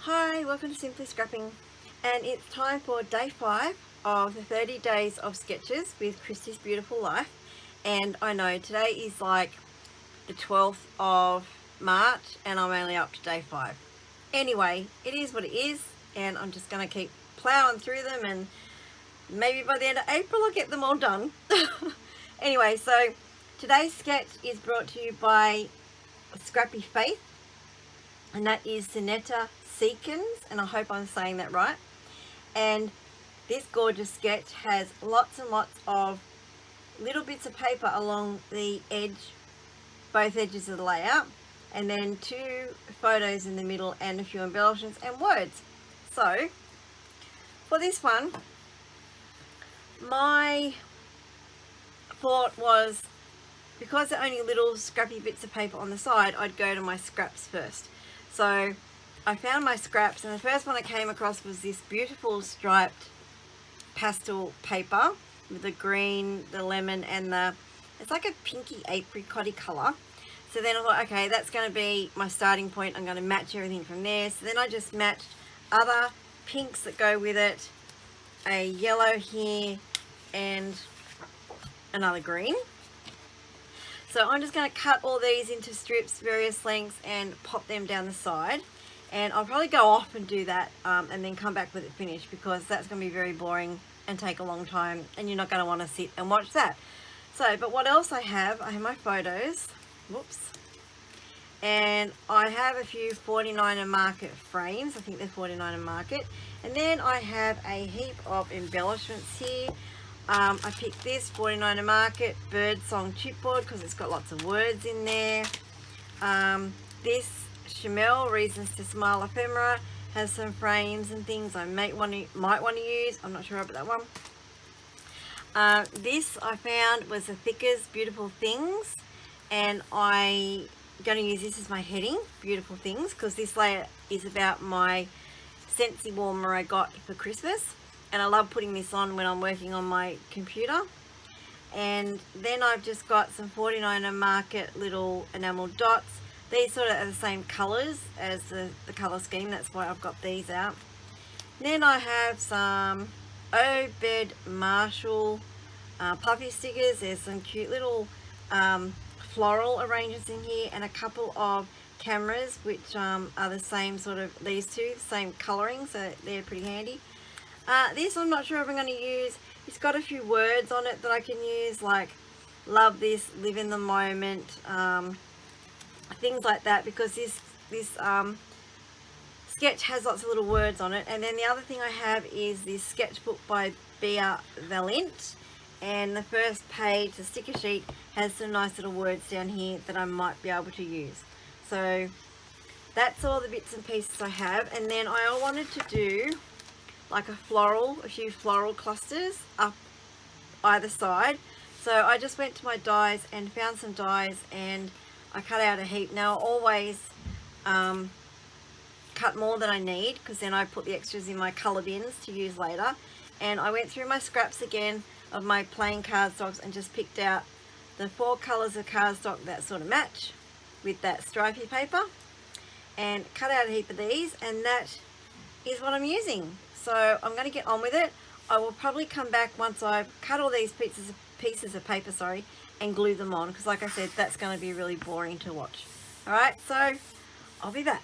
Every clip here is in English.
Hi, welcome to Simply Scrapping, and it's time for day 5 of the 30 days of sketches with Christy's Beautiful Life. And I know today is like the 12th of March and I'm only up to day 5. Anyway, it is what it is, and I'm just going to keep plowing through them, and maybe by the end of April I'll get them all done. Anyway, so today's sketch is brought to you by Scrappy Faith, and that is Cynetta Seekins, and I hope I'm saying that right. And this gorgeous sketch has lots and lots of little bits of paper along the edge, both edges of the layout, and then 2 photos in the middle and a few embellishments and words. So for this one, my thought was, because they're only little scrappy bits of paper on the side, I'd go to my scraps first. So I found my scraps, and the first one I came across was this beautiful striped pastel paper with the green, the lemon, and it's like a pinky apricot-y colour. So then I thought, okay, that's going to be my starting point. I'm going to match everything from there. So then I just matched other pinks that go with it, a yellow here, and another green. So I'm just going to cut all these into strips, various lengths, and pop them down the side. And I'll probably go off and do that and then come back with it finished, because that's going to be very boring and take a long time, and you're not going to want to sit and watch that. So, but what else I have my photos. Whoops. And I have a few 49er Market frames. I think they're 49er Market. And then I have a heap of embellishments here. I picked this 49er Market Birdsong chipboard because it's got lots of words in there. This Chamel Reasons to Smile ephemera has some frames and things I might want to use. I'm not sure about that one. This I found was the Thickers Beautiful Things, and I'm going to use this as my heading, Beautiful Things, because this layer is about my Scentsy warmer I got for Christmas, and I love putting this on when I'm working on my computer. And then I've just got some 49er Market little enamel dots. These sort of are the same colours as the colour scheme, that's why I've got these out. Then I have some Obed Marshall puffy stickers. There's some cute little floral arrangements in here, and a couple of cameras which are the same sort of, these two, same colouring, so they're pretty handy. This I'm not sure if I'm going to use. It's got a few words on it that I can use, like love this, live in the moment, things like that, because this sketch has lots of little words on it. And then the other thing I have is this sketchbook by Bea Valent, and the first page, the sticker sheet, has some nice little words down here that I might be able to use. So that's all the bits and pieces I have. And then I wanted to do like a few floral clusters up either side. So I just went to my dies and found some dies, and I cut out a heap. Now I always cut more than I need, because then I put the extras in my colour bins to use later. And I went through my scraps again of my plain cardstocks and just picked out the 4 colours of cardstock that sort of match with that stripy paper, and cut out a heap of these, and that is what I'm using. So I'm going to get on with it. I will probably come back once I've cut all these pieces of paper, and glue them on, because like I said, that's going to be really boring to watch. Alright, so I'll be back.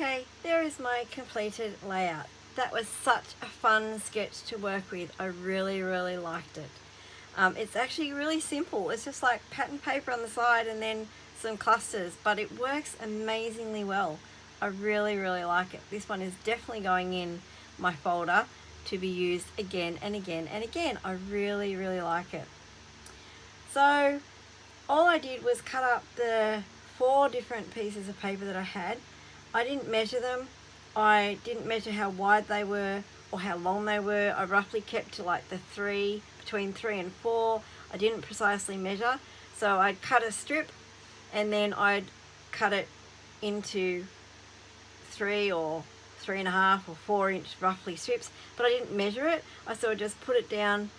Okay, there is my completed layout. That was such a fun sketch to work with. I really liked it. It's actually really simple. It's just like pattern paper on the side and then some clusters, but it works amazingly well. I really like it. This one is definitely going in my folder to be used again and again and again. I really like it. So all I did was cut up the 4 different pieces of paper that I had. I didn't measure them. I didn't measure how wide they were or how long they were. I roughly kept to like the between 3 and 4. I didn't precisely measure. So I'd cut a strip and then I'd cut it into 3 or 3.5 or 4-inch roughly strips, but I didn't measure it. I sort of just put it down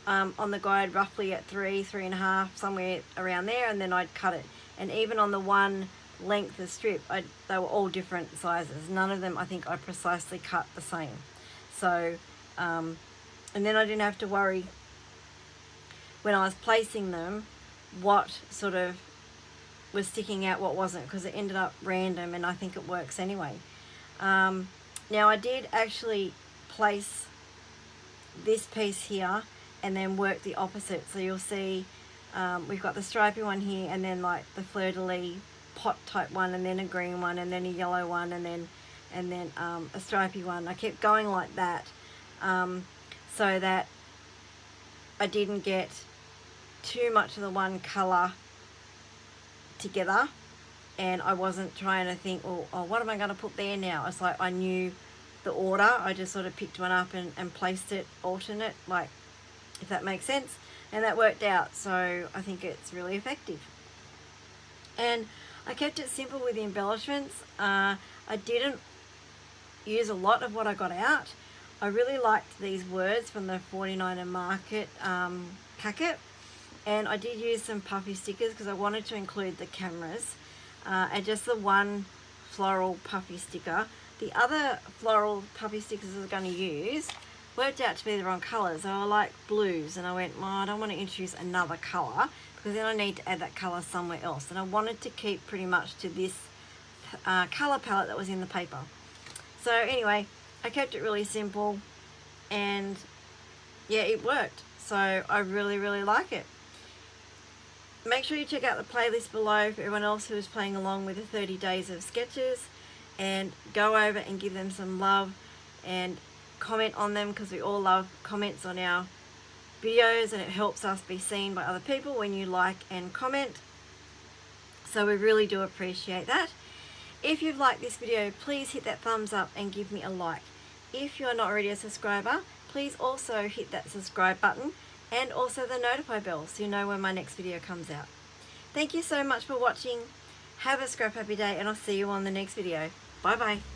on the guide roughly at 3.5, somewhere around there, and then I'd cut it. And even on the one length of strip, they were all different sizes. None of them I think I precisely cut the same. So and then I didn't have to worry when I was placing them what sort of was sticking out, what wasn't, because it ended up random, and I think it works anyway. Now I did actually place this piece here and then work the opposite. So you'll see we've got the stripy one here, and then like the fleur-de-lis pot type one, and then a green one, and then a yellow one, and then a stripy one. I kept going like that so that I didn't get too much of the one colour together, and I wasn't trying to think, well, oh, what am I going to put there now? It's like I knew the order. I just sort of picked one up and placed it alternate, like, if that makes sense, and that worked out. So I think it's really effective. And I kept it simple with the embellishments. I didn't use a lot of what I got out. I really liked these words from the 49 and Market packet, and I did use some puffy stickers because I wanted to include the cameras, and just the one floral puffy sticker. The other floral puffy stickers I was going to use worked out to be the wrong colours. They were like blues, and I went, well, I don't want to introduce another colour because then I need to add that colour somewhere else, and I wanted to keep pretty much to this colour palette that was in the paper. So anyway, I kept it really simple, and yeah, it worked. So I really like it. Make sure you check out the playlist below for everyone else who is playing along with the 30 days of sketches, and go over and give them some love and comment on them, because we all love comments on our videos, and it helps us be seen by other people when you like and comment. So we really do appreciate that. If you've liked this video, please hit that thumbs up and give me a like. If you are not already a subscriber, please also hit that subscribe button and also the notify bell so you know when my next video comes out. Thank you so much for watching. Have a scrap happy day, and I'll see you on the next video. Bye bye.